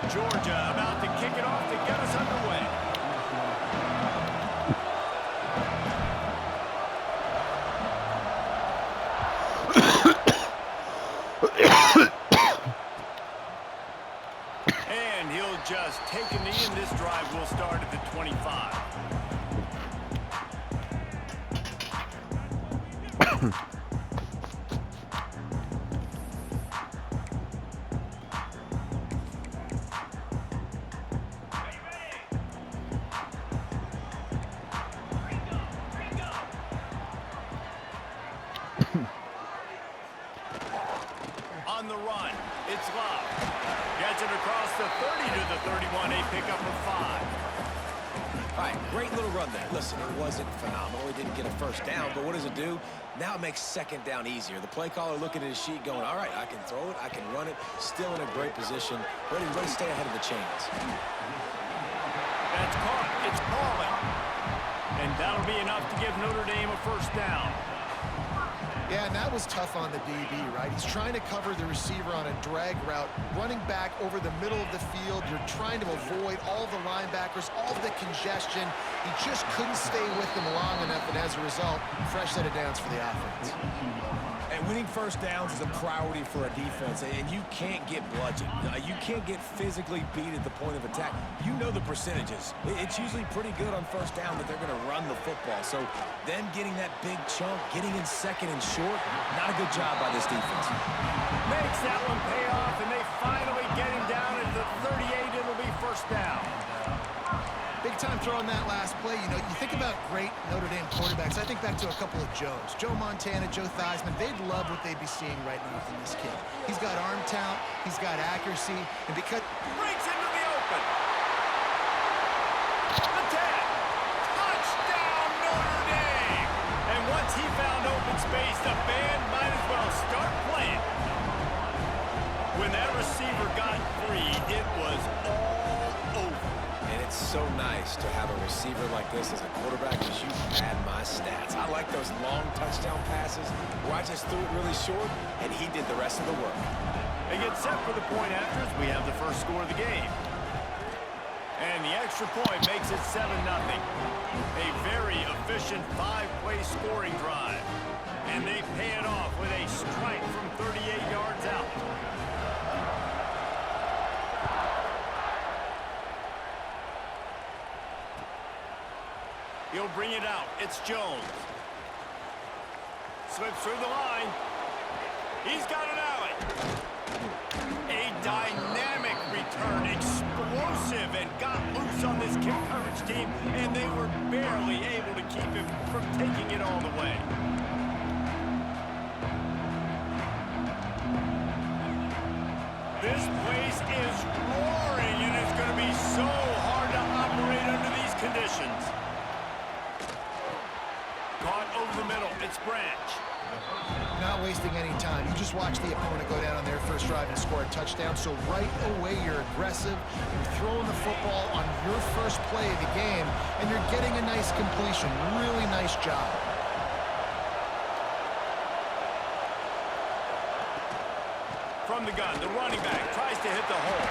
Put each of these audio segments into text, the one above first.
Georgia about to kick it off to get us underway. And he'll just take a knee, and this drive will start at the 25. On the run, it's Love. Gets it across the 30 to the 31, a pickup of 5. All right, great little run there. Listen, it wasn't phenomenal. He didn't get a first down, but what does it do? Now it makes second down easier. The play caller looking at his sheet going, all right, I can throw it, I can run it, still in a great position, ready to stay ahead of the chains. That's caught. It's Paulin. And that'll be enough to give Notre Dame a first down. Yeah, and that was tough on the DB, right? He's trying to cover the receiver on a drag route, running back over the middle of the field. You're trying to avoid all the linebackers, all the congestion. He just couldn't stay with them long enough, and as a result, fresh set of downs for the offense. And winning first downs is a priority for a defense, and you can't get bludgeoned. You can't get physically beat at the point of attack. You know the percentages. It's usually pretty good on first down that they're going to run the football. So then getting that big chunk, getting in second and short, not a good job by this defense. Makes that one pay off, and they finally get him down at the 38. It'll be first down. Big time throw on that last play. You know, you think about great Notre Dame quarterbacks. I think back to a couple of Joes. Joe Montana, Joe Theismann. They'd love what they'd be seeing right now from this kid. He's got arm talent. He's got accuracy. And because... Breaks into the open. The 10. Touchdown, Notre Dame. And once he found open space, the band might as well start playing. When that receiver got free, it was all over. And it's so nice to have a receiver like this as a quarterback because you pad my stats. I like those long touchdown passes where I just threw it really short, and he did the rest of the work. They get set for the point after as we have the first score of the game. And the extra point makes it 7-0. A very efficient 5-play scoring drive. And they pay it off with a strike from 38 yards out. He'll bring it out. It's Jones. Slips through the line. He's got an alley. A dynamic return. Explosive and got loose on this kick coverage team, and they were barely able to keep him from taking it all the way. This place is roaring, and it's going to be so hard to operate under these conditions. Caught over the middle. It's Branch. Not wasting any time. You just watch the opponent go down on their first drive and score a touchdown. So right away, you're aggressive. You're throwing the football on your first play of the game, and you're getting a nice completion. Really nice job. From the gun, the running back tries to hit the hole.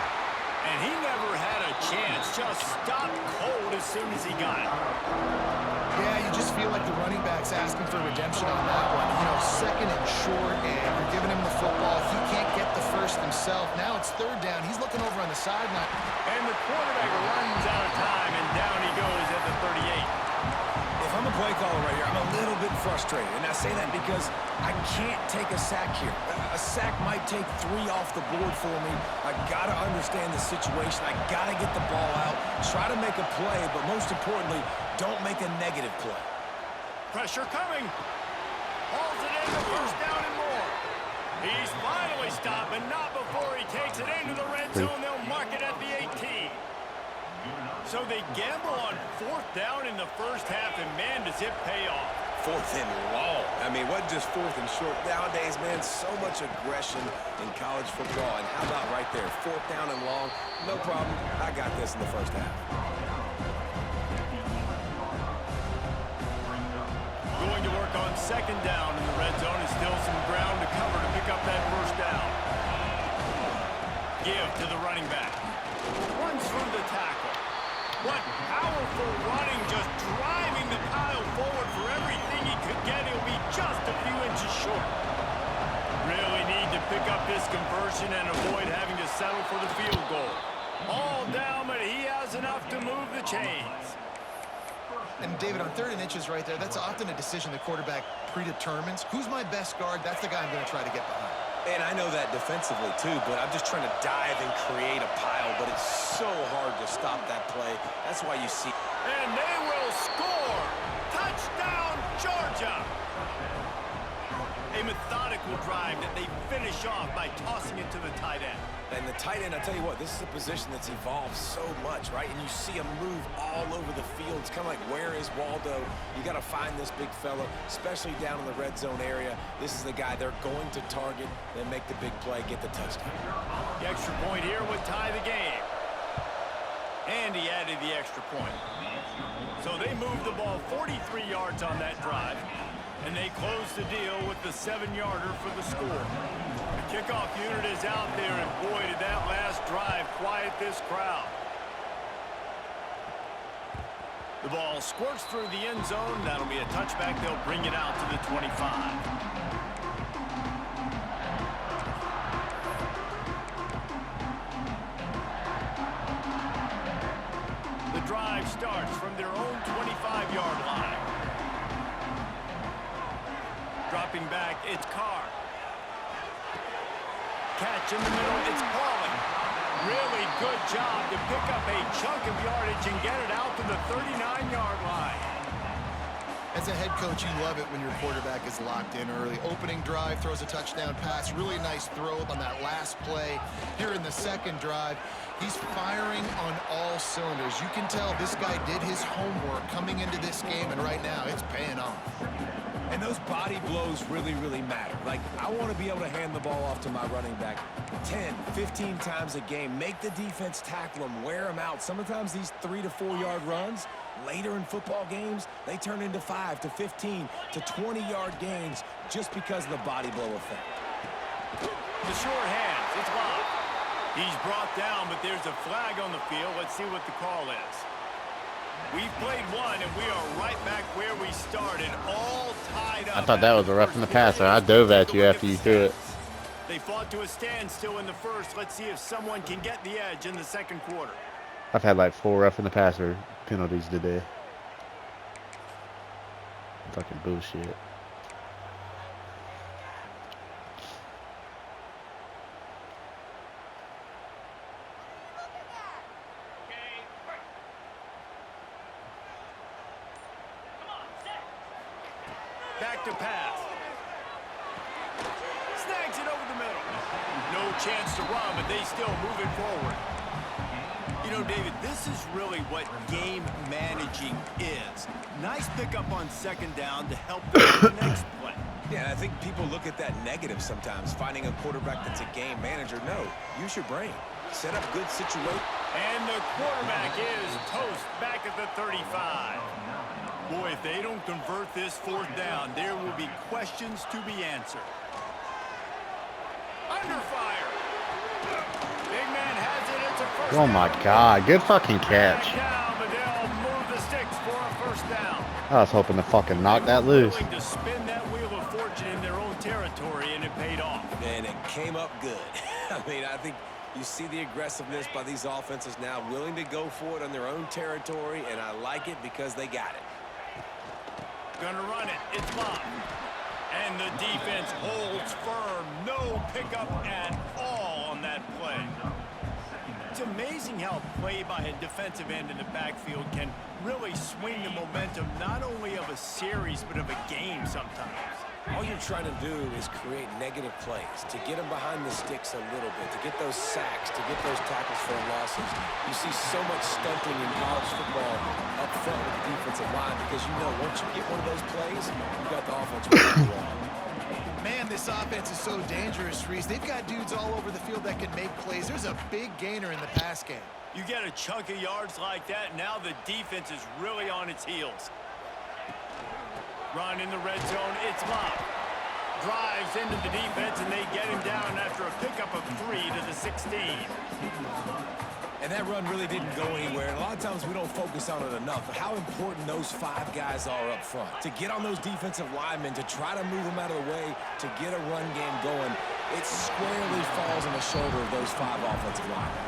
And he never had a chance. Just stopped cold as soon as he got it. Yeah, you just feel like the running back's asking for redemption on that one. You know, second and short, and you're giving him the football. He can't get the first himself. Now it's third down. He's looking over on the sideline. And the quarterback runs out of time, and down he goes at the 38. If I'm a play caller right here, I'm a little bit frustrated. And I say that because I can't take a sack here. A sack might take 3 off the board for me. I got to understand the situation. I got to get the ball out, try to make a play, but most importantly, don't make a negative play. Pressure coming. Hauls it in the first down and more. He's finally stopped, but not before he takes it into the red zone. They'll mark it at the 18. So they gamble on 4th down in the first half, and man, does it pay off. 4th and long. I mean, what just 4th and short? Nowadays, man, so much aggression in college football. And how about right there? 4th down and long. No problem. I got this in the first half. Going to work on 2nd down in the red zone, and still some ground to cover to pick up that first down. Give to the running back. possession and avoid having to settle for the field goal. All down, but he has enough to move the chains. And David, on 3rd and inches right there, that's often a decision the quarterback predetermines. Who's my best guard? That's the guy I'm going to try to get behind. And I know that defensively, too, but I'm just trying to dive and create a pile, but it's so hard to stop that play. That's why you see. And they will score. Touchdown, Georgia. A methodical drive that they finish off by tossing it to the tight end. And the tight end, I tell you what, this is a position that's evolved so much, right? And you see him move all over the field. It's kind of like, where is Waldo? You got to find this big fella, especially down in the red zone area. This is the guy they're going to target, then make the big play, get the touchdown. The extra point here would tie the game. And he added the extra point. So they moved the ball 43 yards on that drive. And they close the deal with the 7-yarder for the score. The kickoff unit is out there, and boy, did that last drive quiet this crowd. The ball squirts through the end zone. That'll be a touchback. They'll bring it out to the 25. The drive starts from their own 25-yard line. Dropping back, it's Carr. Catch in the middle, it's Pauling. Really good job to pick up a chunk of yardage and get it out to the 39-yard line. As a head coach, you love it when your quarterback is locked in early. Opening drive, throws a touchdown pass. Really nice throw on that last play. Here in the second drive, he's firing on all cylinders. You can tell this guy did his homework coming into this game, and right now it's paying off. And those body blows really, really matter. Like, I want to be able to hand the ball off to my running back 10, 15 times a game. Make the defense tackle him, wear him out. Sometimes these 3 to 4 yard runs, later in football games, they turn into 5 to 15 to 20-yard gains just because of the body blow effect. The short hands, it's locked. He's brought down, but there's a flag on the field. Let's see what the call is. We've played one, and we are right back where we started, all tied up. I thought that was a roughing the passer. I dove at you after you threw it. They fought to a standstill in the first. Let's see if someone can get the edge in the second quarter. I've had like 4 roughing the passer penalties today. Fucking bullshit. Back to pass. Snags it over the middle. No chance to run, but they still move it forward. You know, David, this is really what game managing is. Nice pickup on second down to help them with the next play. Yeah, I think people look at that negative sometimes, finding a quarterback that's a game manager. No, use your brain. Set up good situation. And the quarterback is toast back at the 35. Boy, if they don't convert this 4th down, there will be questions to be answered. Under fire. Big man has it. It's a first Oh my down. God, good fucking catch. Down, but they'll move the sticks for a first down. I was hoping to fucking knock that loose. Willing to spin that wheel of fortune in their own territory, and it paid off. And it came up good. I mean, I think you see the aggressiveness by these offenses now, willing to go for it on their own territory, and I like it because they got it. Gonna run it. It's locked. And the defense holds firm. No pickup at all on that play. It's amazing how play by a defensive end in the backfield can really swing the momentum not only of a series but of a game sometimes. All you're trying to do is create negative plays, to get them behind the sticks a little bit, to get those sacks, to get those tackles for losses. You see so much stunting in college football up front with the defensive line because you know once you get one of those plays, you got the offense running wrong. Man, this offense is so dangerous, Reese. They've got dudes all over the field that can make plays. There's a big gainer in the pass game. You get a chunk of yards like that, now the defense is really on its heels. Run in the red zone, it's locked. Drives into the defense, and they get him down after a pickup of 3 to the 16. And that run really didn't go anywhere. And a lot of times we don't focus on it enough. But how important those 5 guys are up front. To get on those defensive linemen, to try to move them out of the way, to get a run game going. it squarely falls on the shoulder of those 5 offensive linemen.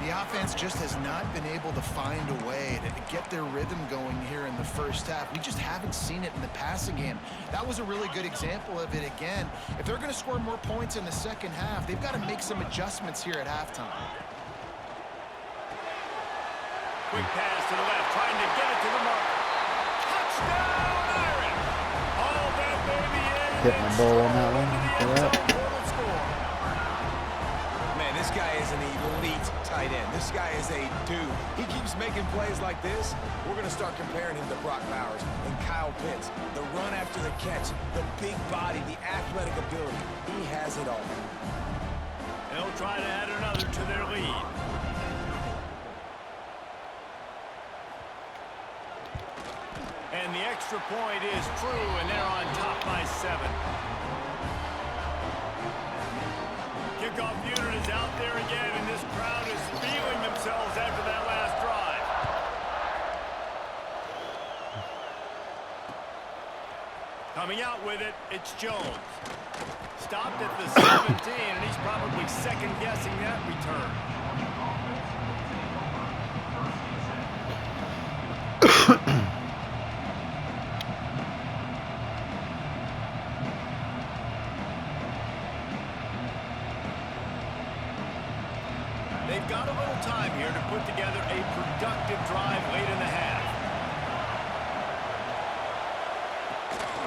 The offense just has not been able to find a way to get their rhythm going here in the first half. We just haven't seen it in the passing game. That was a really good example of it again. If they're going to score more points in the second half, they've got to make some adjustments here at halftime. Quick pass to the left, trying to get it to the mark. Touchdown, Irish! Oh, that baby is Hit my ball on that one. Man, this guy is an elite tight end. This guy is a dude. He keeps making plays like this. We're going to start comparing him to Brock Bowers and Kyle Pitts. The run after the catch, the big body, the athletic ability. He has it all. They'll try to add another to their lead. And the extra point is true, and they're on top by 7. Kickoff unit is out there again, and this crowd is feeling themselves after that last drive. Coming out with it, it's Jones. Stopped at the 17, and he's probably second-guessing that return. They've got a little time here to put together a productive drive late in the half.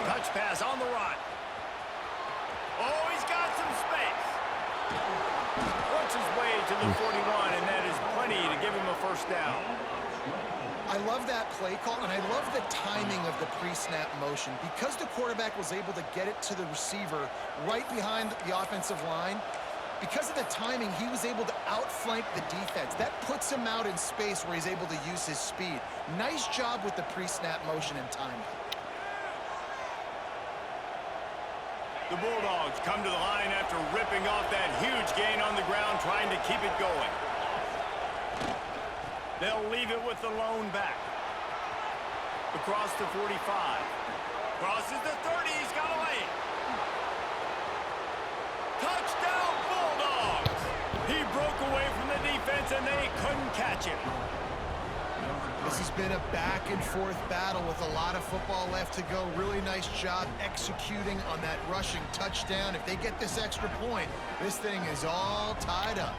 Touch pass on the run. Oh, he's got some space. Works his way to the 41, and that is plenty to give him a first down. I love that play call, and I love the timing of the pre-snap motion. Because the quarterback was able to get it to the receiver right behind the offensive line, because of the timing, he was able to outflank the defense. That puts him out in space where he's able to use his speed. Nice job with the pre-snap motion and timing. The Bulldogs come to the line after ripping off that huge gain on the ground, trying to keep it going. They'll leave it with the lone back. Across the 45. Crosses the 30. He's got a lane. Touchdown, Bulldogs! He broke away from the defense, and they couldn't catch him. This has been a back-and-forth battle with a lot of football left to go. Really nice job executing on that rushing touchdown. If they get this extra point, this thing is all tied up.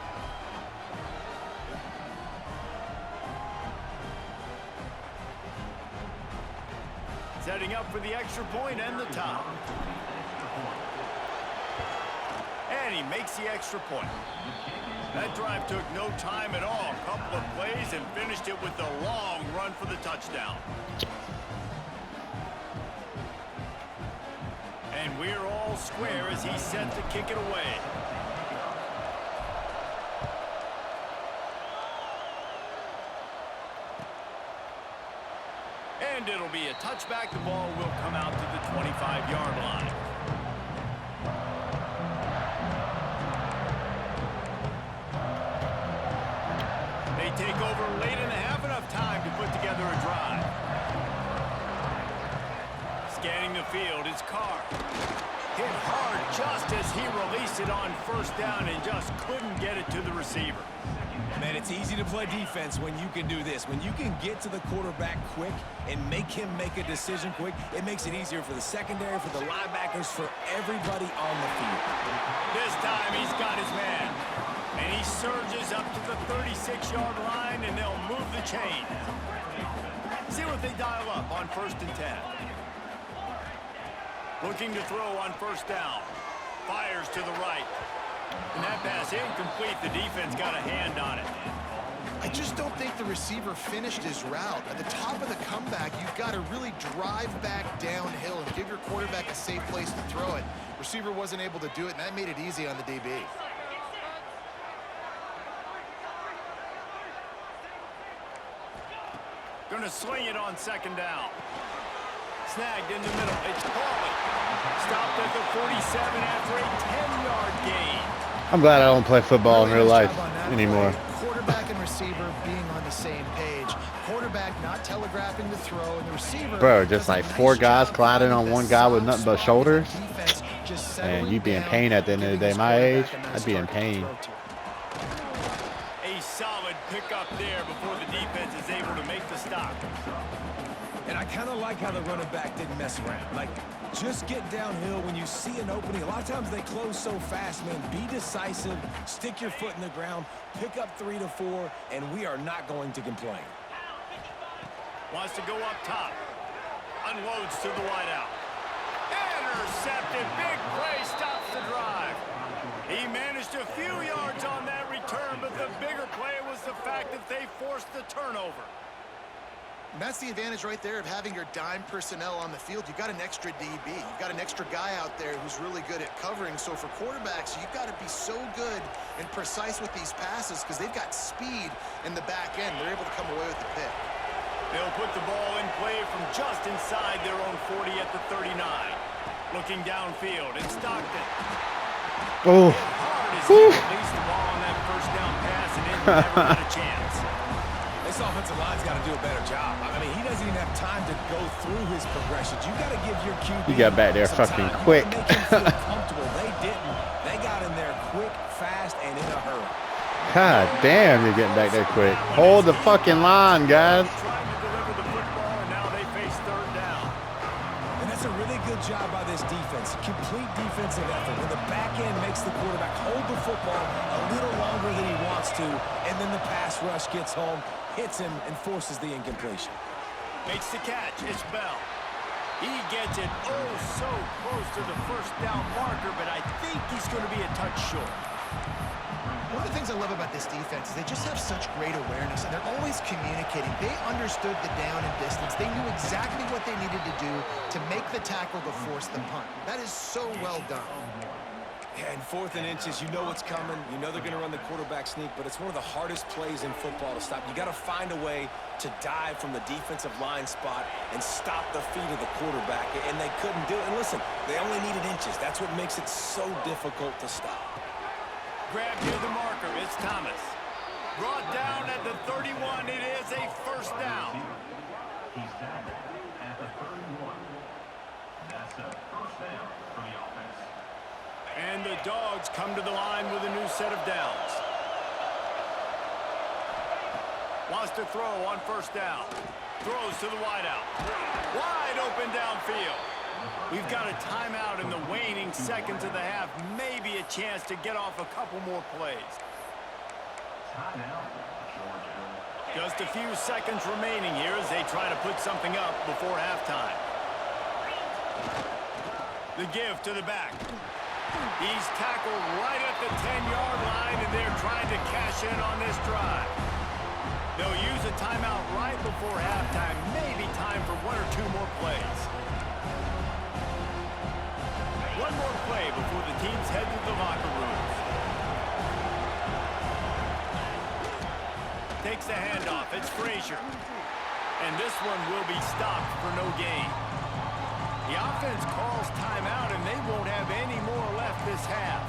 Setting up for the extra point and the top. And he makes the extra point. That drive took no time at all. A couple of plays and finished it with a long run for the touchdown. And we're all square as he's set to kick it away. And it'll be a touchback. The ball will come out to the 25-yard line. They take over late in the half, enough time to put together a drive. Scanning the field is Carr. Hit hard just as he released it on first down and just couldn't get it to the receiver. Man, it's easy to play defense when you can do this. When you can get to the quarterback quick and make him make a decision quick, it makes it easier for the secondary, for the linebackers, for everybody on the field. This time he's got his man. And he surges up to the 36-yard line, and they'll move the chain. See what they dial up on 1st and 10. Looking to throw on first down. Fires to the right. And that pass incomplete. The defense got a hand on it. I just don't think the receiver finished his route. At the top of the comeback, you've got to really drive back downhill and give your quarterback a safe place to throw it. Receiver wasn't able to do it, and that made it easy on the DB. Going to sling it on 2nd down. Snagged in the middle. It's Pauly. Stopped at the 47 after a 10-yard gain. I'm glad I don't play football in real life anymore. Quarterback and receiver being on the same page. Quarterback not telegraphing the throw, and the receiver. Bro, just like 4 guys colliding on one guy with nothing but shoulders. Defense just Man, settling you'd be in down, pain at the end of the giving day. his My age, quarterback a nice I'd be in target to pain. throw to. A solid pickup there before the defense is able to make the stop. And I kind of like how the running back didn't mess around. Like, just get downhill when you see an opening. A lot of times they close so fast, man. Be decisive, stick your foot in the ground, pick up 3 to 4, and we are not going to complain. Wants to go up top. Unloads to the wideout. Intercepted. Big play stops the drive. He managed a few yards on that return, but the bigger play was the fact that they forced the turnover. And that's the advantage right there of having your dime personnel on the field. You've got an extra DB. You've got an extra guy out there who's really good at covering. So for quarterbacks, you've got to be so good and precise with these passes because they've got speed in the back end. They're able to come away with the pick. They'll put the ball in play from just inside their own 40 at the 39. Looking downfield, it's Stockton. Oh, Hard as he released the ball on that first down pass and Indy never got a chance. This offensive line's got to do a better job. I mean, he doesn't even have time to go through his progressions. You got to give your QB. he got back there some fucking time. quick. You gotta make him feel comfortable. They didn't. They got in there quick, fast, and in a hurry. God damn, you're getting back there quick. Hold the fucking line, guys. Trying to deliver the football, and now they face third down. And that's a really good job by this defense. Complete defensive effort. When the back end makes the quarterback hold the football a little longer than he wants to, and then the pass rush gets home, hits him, and forces the incompletion. Makes the catch. It's Bell. He gets it oh so close to the first down marker, but I think he's going to be a touch short. One of the things I love about this defense is they just have such great awareness, and they're always communicating. They understood the down and distance. They knew exactly what they needed to do to make the tackle to force the punt. That is so well done. Yeah, and 4th and inches, you know what's coming. You know they're going to run the quarterback sneak, but it's one of the hardest plays in football to stop. You got to find a way to dive from the defensive line spot and stop the feet of the quarterback, and they couldn't do it. And listen, they only needed inches. That's what makes it so difficult to stop. Grab near the marker. It's Thomas. Brought down at the 31. It is a first down. He's tackled at the 31. That's a first down for the offense. And the Dogs come to the line with a new set of downs. Wants to throw on first down. Throws to the wideout. Wide open downfield. We've got a timeout in the waning seconds of the half. Maybe a chance to get off a couple more plays. Timeout, Georgia. Just a few seconds remaining here as they try to put something up before halftime. The give to the back. He's tackled right at the 10-yard line, and they're trying to cash in on this drive. They'll use a timeout right before halftime. Maybe time for 1 or 2 more plays. One more play before the teams head to the locker rooms. Takes the handoff. It's Frazier. And this one will be stopped for no gain. The offense calls timeout, and they won't have any more left this half.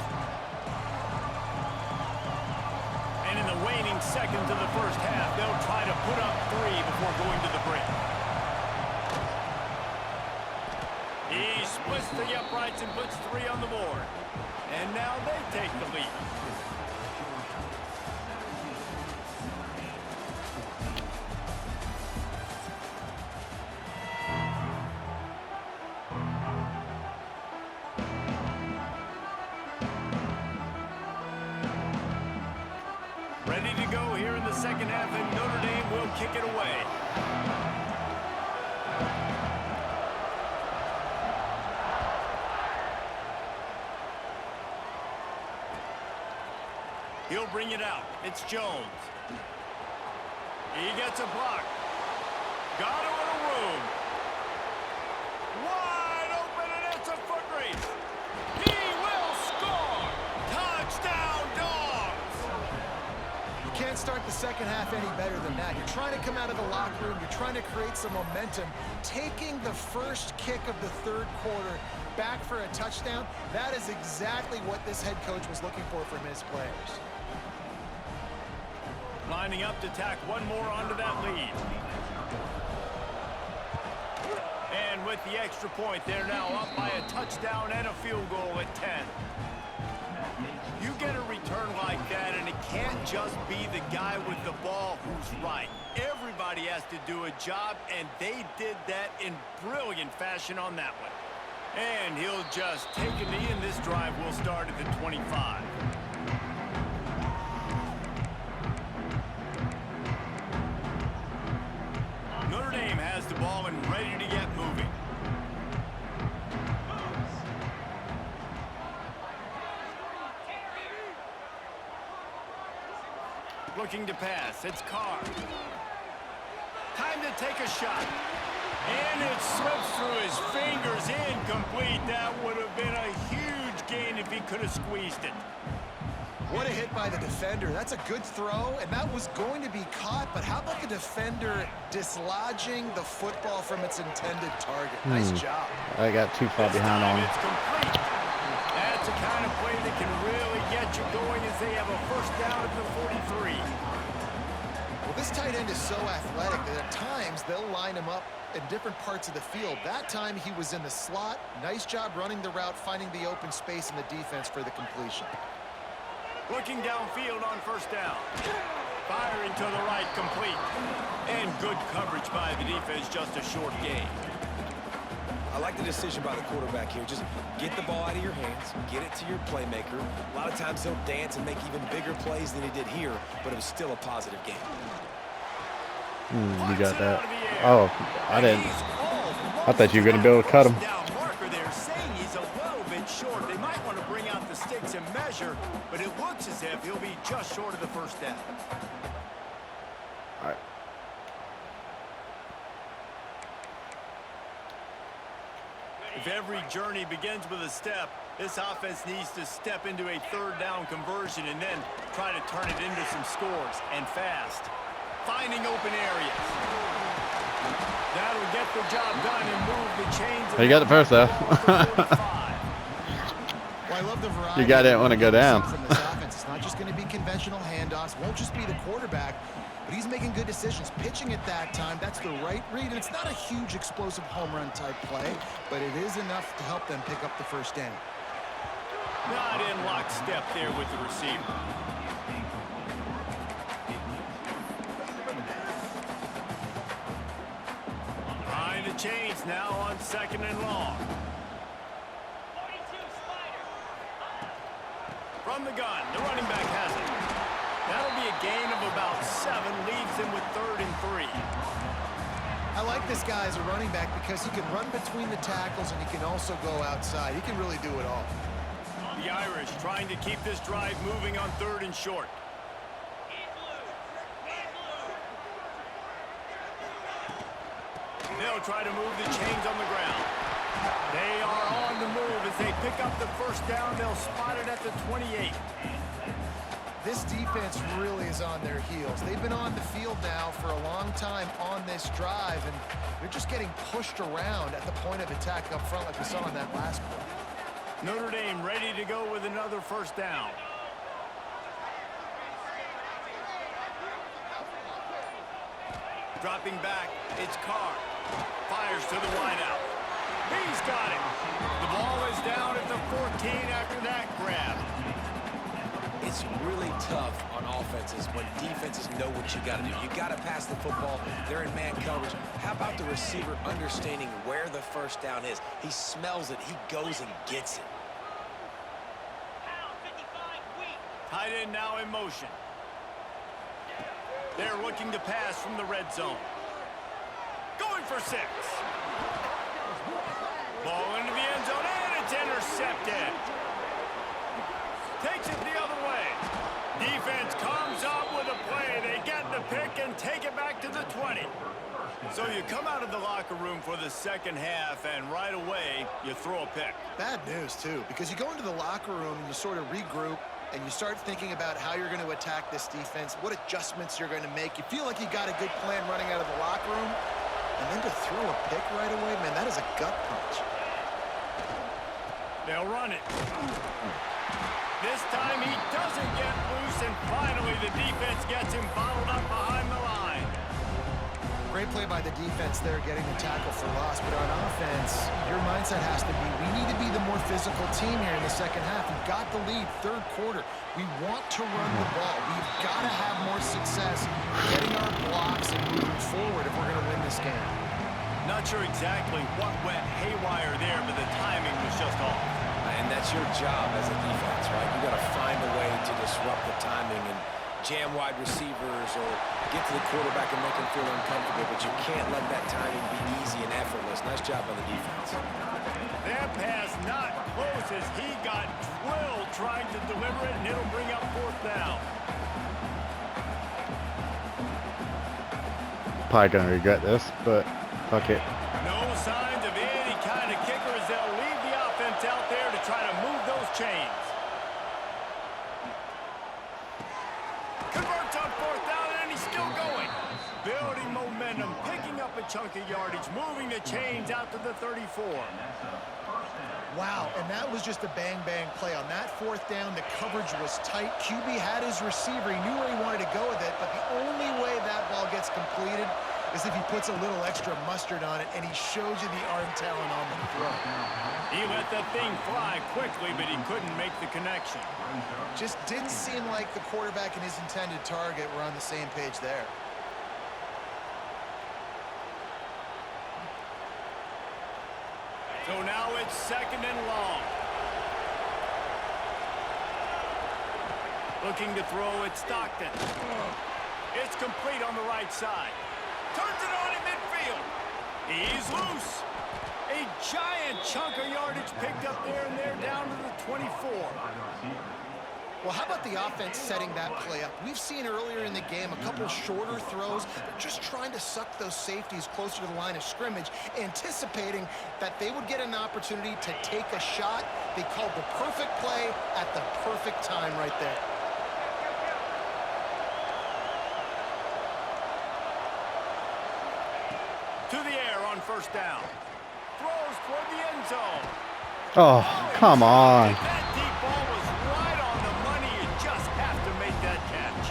And in the waning seconds of the first half, they'll try to put up 3 before going to the break. He splits the uprights and puts 3 on the board. And now they take the lead. Ready to go here in the second half, and Notre Dame will kick it away. He'll bring it out. It's Jones. He gets a block. Got him in a room. Wide open, and it's a foot race. He will score. Touchdown, Dogs. You can't start the second half any better than that. You're trying to come out of the locker room. You're trying to create some momentum. Taking the first kick of the third quarter back for a touchdown, that is exactly what this head coach was looking for from his players. Lining up to tack one more onto that lead. And with the extra point, they're now up by a touchdown and a field goal at 10. You get a return like that, and it can't just be the guy with the ball who's right. Everybody has to do a job, and they did that in brilliant fashion on that one. And he'll just take a knee, and this drive will start at the 25. Notre Dame has the ball and ready to get moving. Looking to pass. It's Carr. Time to take a shot. And it slips through his fingers. Incomplete. That would have been a huge gain if he could have squeezed it. What a hit by the defender. That's a good throw, and that was going to be caught, but how about the defender dislodging the football from its intended target? Nice job. I got too far behind on him. It's complete. That's the kind of play that can really get you going as they have a first down at the 43. Well, this tight end is so athletic that at times they'll line him up in different parts of the field. That time he was in the slot. Nice job running the route, finding the open space in the defense for the completion. Looking downfield on first down. Firing to the right, complete. And good coverage by the defense, just a short gain. I like the decision by the quarterback here. Just get the ball out of your hands, get it to your playmaker. A lot of times he'll dance and make even bigger plays than he did here, but it was still a positive game. You got that. Oh, I didn't. I thought you were going to be able to cut him. Marker there saying he's a little bit short. They might want to bring out the sticks and measure, but it looks as if he'll be just short of the first down. All right. If every journey begins with a step, this offense needs to step into a third down conversion and then try to turn it into some scores, and fast. Finding open areas. That'll get the job done and move the chains. You got the first though. Well, I love the variety. You got it want to go down. From this offense. It's not just going to be conventional handoffs. Won't just be the quarterback, but he's making good decisions. Pitching at that time, that's the right read. And it's not a huge explosive home run type play, but it is enough to help them pick up the first down. Not in lockstep there with the receiver. Behind the chains now on second and long. From the gun, the running back has it. That'll be a gain of about 7, leaves him with 3rd and 3. I like this guy as a running back because he can run between the tackles and he can also go outside. He can really do it all. The Irish trying to keep this drive moving on 3rd and short. They'll try to move the chains on the ground. They are on the move as they pick up the first down. They'll spot it at the 28. This defense really is on their heels. They've been on the field now for a long time on this drive, and they're just getting pushed around at the point of attack up front like we saw on that last play. Notre Dame ready to go with another first down. Dropping back, it's Carr. Fires to the wideout. He's got it. The ball is down at the 14 after that grab. It's really tough on offenses when defenses know what you got to do. You got to pass the football. They're in man coverage. How about the receiver understanding where the first down is? He smells it. He goes and gets it. Tight end now in motion. They're looking to pass from the red zone. Going for 6. Ball into the end zone, and it's intercepted. Takes it the other way. Defense comes up with a play. They get the pick and take it back to the 20. So you come out of the locker room for the second half, and right away, you throw a pick. Bad news, too, because you go into the locker room and you sort of regroup, and you start thinking about how you're going to attack this defense, what adjustments you're going to make. You feel like you got a good plan running out of the locker room, and then to throw a pick right away, man, that is a gut punch. They'll run it. This time he doesn't get loose, and finally the defense gets him bottled up behind the line. great play by the defense there, getting the tackle for loss. But on offense, your mindset has to be, we need to be the more physical team here in the second half. We've got the lead, third quarter. We want to run the ball. We've got to have more success getting our blocks and moving forward if we're going to win this game. Not sure exactly what went haywire there, but the timing was just off. And that's your job as a defense, right? You got to find a way to disrupt the timing and jam wide receivers or get to the quarterback and make him feel uncomfortable, but you can't let that timing be easy and effortless. Nice job on the defense. That pass not close as he got drilled trying to deliver it, and it'll bring up fourth down. Probably gonna regret this, but fuck it. No signs of any kind of kicker as they'll leave the offense out there to try to move those chains. Converts on fourth down, and he's still going. Building momentum, picking up a chunk of yardage, moving the chains out to the 34. Wow, and that was just a bang-bang play. On that fourth down, the coverage was tight. QB had his receiver. He knew where he wanted to go with it, but the only way that ball gets completed is if he puts a little extra mustard on it, and he shows you the arm talent on the throw. He let that thing fly quickly, but he couldn't make the connection. Just didn't seem like the quarterback and his intended target were on the same page there. So now it's second and long. Looking to throw at Stockton. It's complete on the right side. Turns it on in midfield. He's loose. A giant chunk of yardage picked up there, and they're down to the 24. Well, how about the offense setting that play up? We've seen earlier in the game a couple shorter throws. They're just trying to suck those safeties closer to the line of scrimmage, anticipating that they would get an opportunity to take a shot. They called the perfect play at the perfect time right there. To the air on first down. Throws toward the end zone. Oh, come on. That deep ball was right on the money. You just have to make that catch.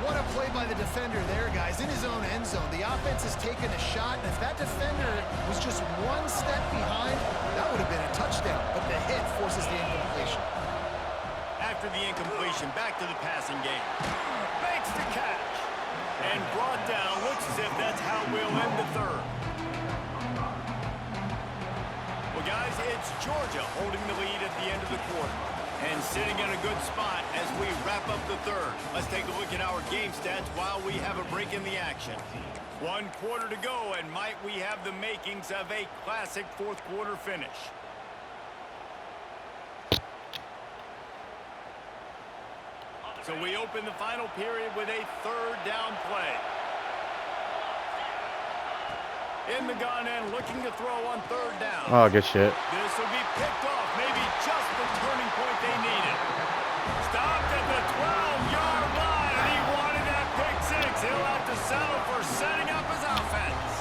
What a play by the defender there, guys, in his own end zone. The offense has taken a shot, and if that defender was just one step behind, that would have been a touchdown, but the hit forces the incompletion. After the incompletion, back to the passing game. Makes the catch. And brought down. Looks as if that's how we'll end the third. Well, guys, it's Georgia holding the lead at the end of the quarter and sitting in a good spot as we wrap up the third. Let's take a look at our game stats while we have a break in the action. 1 quarter to go, and might we have the makings of a classic fourth quarter finish. So we open the final period with a third down play. In the gun and looking to throw on third down. Oh, good shit. This will be picked off. Maybe just the turning point they needed. Stopped at the 12-yard line, and he wanted that pick six. He'll have to settle for setting up his offense.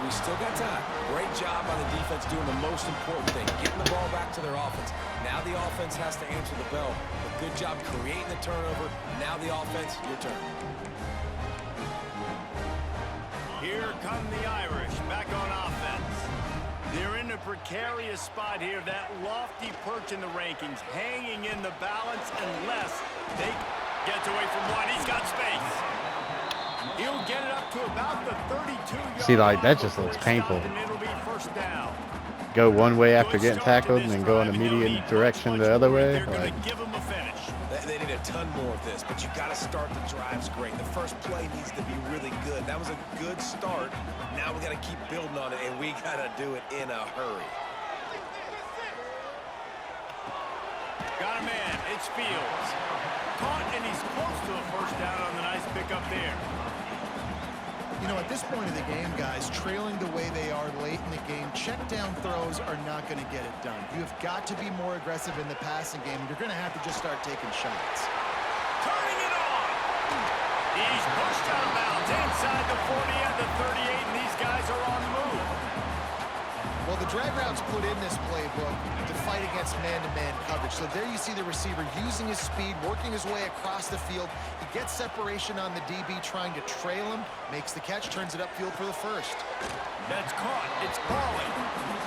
We still got time. Great job on the defense doing the most important thing, getting the ball back to their offense. Now the offense has to answer the bell. A good job creating the turnover. Now the offense, your turn. Here come the Irish back on offense. They're in a precarious spot here. That lofty perch in the rankings, hanging in the balance unless they gets away from one. He's got space. He'll get it up to about the 32-yard See, like, that just line looks before he painful. stopped, and it'll be first down. Go one way after getting tackled and then go in immediate direction the other way. They're going Like, to give him a finish. They need a ton more of this, but you got to start the drives great. The first play needs to be really good. That was a good start. Now we got to keep building on it, and we got to do it in a hurry. Got a man. It's Fields. Caught, and he's close to a first down on the nice pickup there. You know, at this point of the game, guys, trailing the way they are late in the game, check down throws are not going to get it done. You have got to be more aggressive in the passing game. You're going to have to just start taking shots. Turning it on. He's pushed out of bounds inside the 40 and the 38, and these guys are on the move. Well, Well, the drag route's put in this playbook to fight against man-to-man coverage. So there you see the receiver using his speed, working his way across the field. He gets separation on the DB trying to trail him, makes the catch, turns it upfield for the first. That's caught. It's Pauly.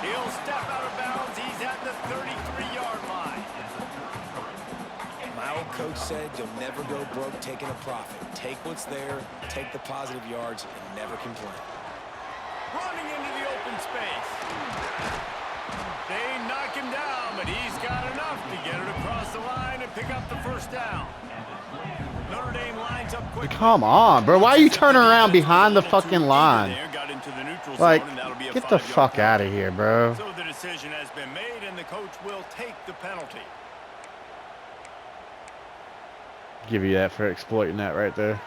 He'll step out of bounds. He's at the 33-yard line. My old coach said you'll never go broke taking a profit. Take what's there, take the positive yards, and never complain. Running into the open space. They knock him down, but he's got enough to get it across the line and pick up the first down. Notre Dame lines up quick. Come on, bro. Why are you turning around behind the fucking line? Like, get the fuck out of here, bro. So the decision has been made, and the coach will take the penalty. Give you that for exploiting that right there.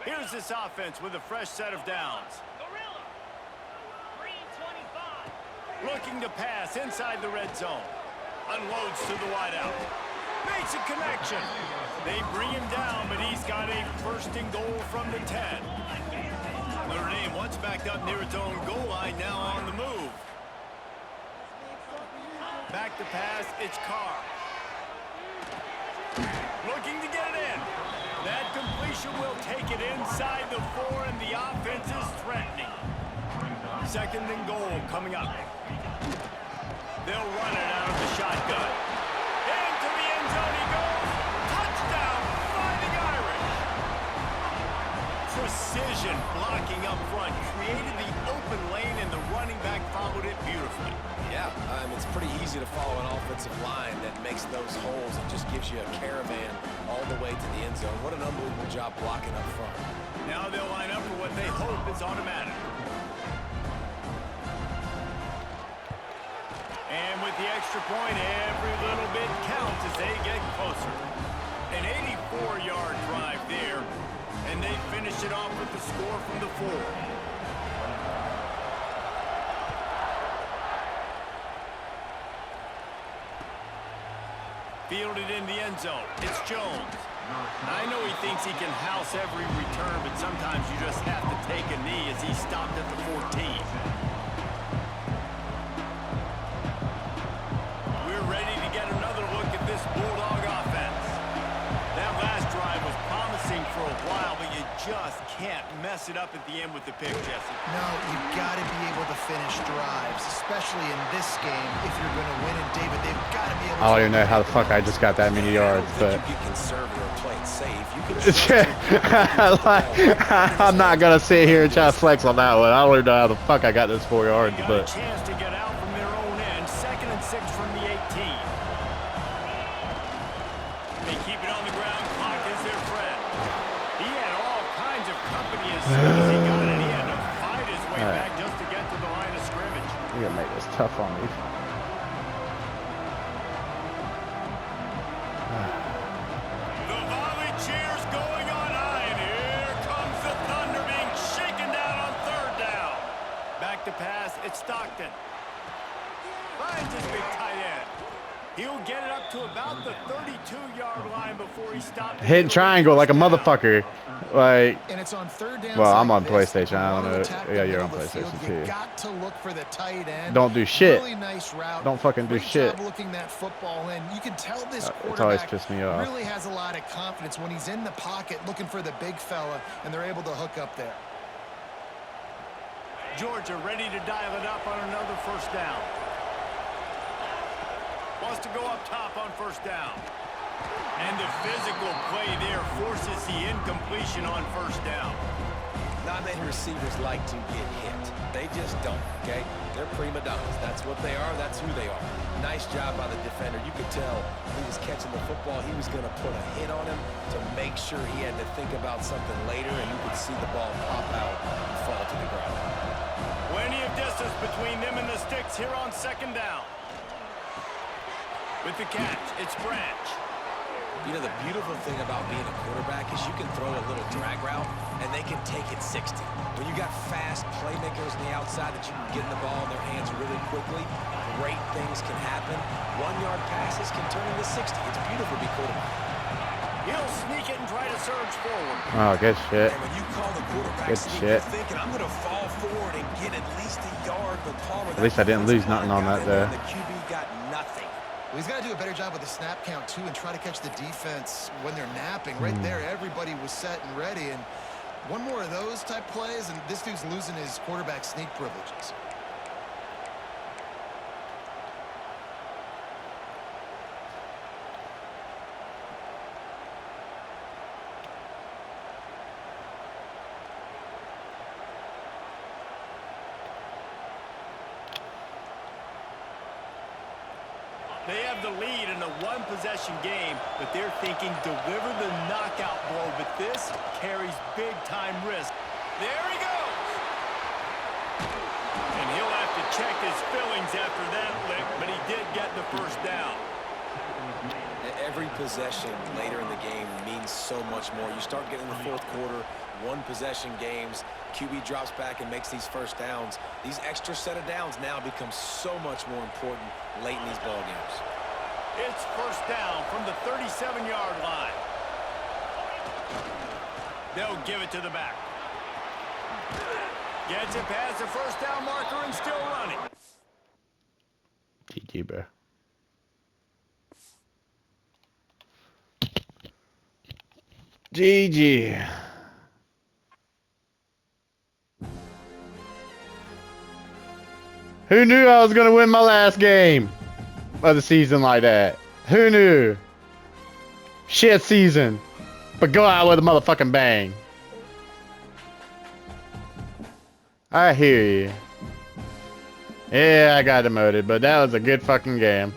Here's this offense with a fresh set of downs. Looking to pass inside the red zone. Unloads to the wideout. Makes a connection. They bring him down, but he's got a first and goal from the 10. Notre Dame once backed up near its own goal line, now on the move. Back to pass, it's Carr. Looking to get it in. That completion will take it inside the 4, and the offense is threatening. Second and goal coming up. They'll run it out of the shotgun. Into the end zone he goes. Touchdown, Fighting Irish. Precision blocking up front. Created the open lane, and the running back followed it beautifully. Yeah, it's pretty easy to follow an offensive line that makes those holes and just gives you a caravan all the way to the end zone. What an unbelievable job blocking up front. Now they'll line up for what they hope is automatic. And with the extra point, every little bit counts as they get closer. An 84-yard drive there, and they finish it off with the score from the 4. Fielded in the end zone. It's Jones. I know he thinks he can house every return, but sometimes you just have to take a knee as he stopped at the 14. We're ready to get another look at this Bulldog offense. That last drive was promising for a while, but you just can't mess it up at the end with the pick, Jesse. No, you've got to be able to finish drives, especially in this game if you're going to win. And David, they've got to be able to... I don't even know how the fuck I just got that many yards, but... You get conservative or play it safe. You can like, I'm not going to sit here and try to flex on that one. I don't even know how the fuck I got this 4 yards, Got but... a chance to get out from their own end. 2nd and 6 from the 18. They keep it on the ground. Clock is their friend. He had all kinds of company as soon as he got it. He had to fight his way back just to get to the line of scrimmage. You're going to make this tough on me. The volley cheers going on high, and here comes the Thunder being shaken down on 3rd down. Back to pass, it's Stockton. Finds his big tight end. He'll get it up to about the 32-yard line before he stops. Hitting triangle like a motherfucker. Like, And it's on 3rd down. well, I'm on like this, PlayStation. I don't know. attack the Yeah, you're on middle of the field. PlayStation You too. got to look for the tight end. Don't do shit. Really nice route. Don't fucking do Great shit. job looking that football in. You can tell this It's always quarterback pissed me off. really has a lot of confidence when he's in the pocket looking for the big fella, and they're able to hook up there. Georgia ready to dial it up on another 1st down. Wants to go up top on 1st down. And the physical play there forces the incompletion on 1st down. Not many receivers like to get hit. They just don't, okay? They're prima donnas. That's what they are. That's who they are. Nice job by the defender. You could tell he was catching the football. He was going to put a hit on him to make sure he had to think about something later, and you could see the ball pop out and fall to the ground. Plenty of distance between them and the sticks here on 2nd down. With the catch, it's Branch. You know, the beautiful thing about being a quarterback is you can throw a little drag route, and they can take it 60. When you got fast playmakers on the outside that you can get in the ball in their hands really quickly, great things can happen. 1-yard passes can turn into 60. It's beautiful to be quarterback. He'll sneak it and try to surge forward. Oh, good shit. And when you call the quarterback Good sneak, shit. you're thinking, I'm going to fall forward and get at least a yard. But Palmer, At least I didn't lose nothing on that there. The QB got nothing. Well, he's got to do a better job with the snap count, too, and try to catch the defense when they're napping. Right there, everybody was set and ready. And one more of those type plays, and this dude's losing his quarterback sneak privileges. They have the lead in a one-possession game, but they're thinking deliver the knockout blow. But this carries big-time risk. There he goes. And he'll have to check his fillings after that lick, but he did get the first down. Every possession later in the game means so much more. You start getting the fourth quarter, one-possession games, QB drops back and makes these first downs. These extra set of downs now become so much more important late in these ball games. It's first down from the 37-yard line. They'll give it to the back. Gets it past the first down marker and still running. GG, bro. GG. Who knew I was gonna win my last game of the season like that? Who knew? Shit season, but go out with a motherfucking bang. I hear you. Yeah, I got demoted, but that was a good fucking game.